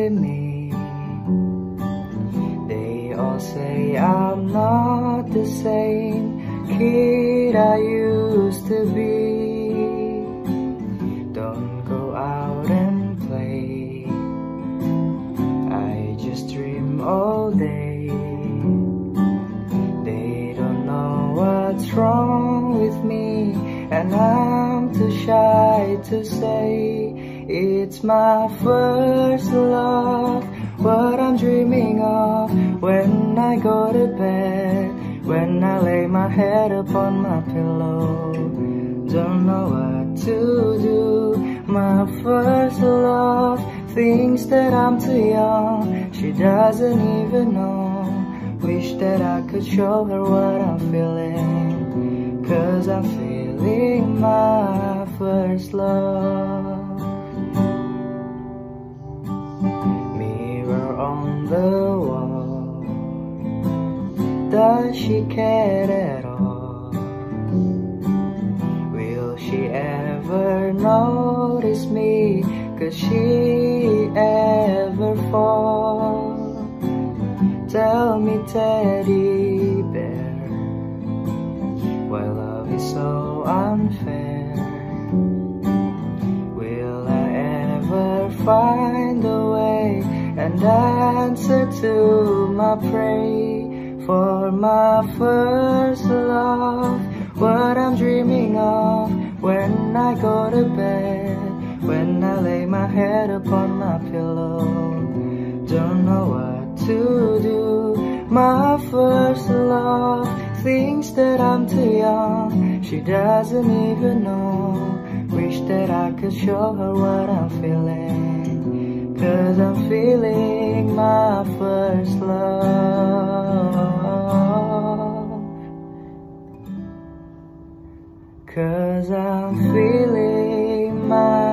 with me. They all say I'm not the same kid I used to be. Don't go out and play, I just dream all day. They don't know what's wrong with me, and I'm too shy to say it's my first love. What I'm dreaming of when I go to bed, when I lay my head upon my pillow. Don't know what to do. My first love thinks that I'm too young, she doesn't even know. Wish that I could show her what I'm feeling, 'cause I'm feeling my first love. Mirror on the wall, does she care at all? Will she ever notice me? Could she ever fall? Tell me, teddy bear, why love is so unfair? Will I ever find a way and answer to my prayer for my first love? What I'm dreaming of when I go to bed, when I lay my head upon my pillow. Don't know what to do. My first love thinks that I'm too young, she doesn't even know. Wish that I could show her what I'm feeling, 'cause I'm feeling my first love. 'Cause I'm feeling my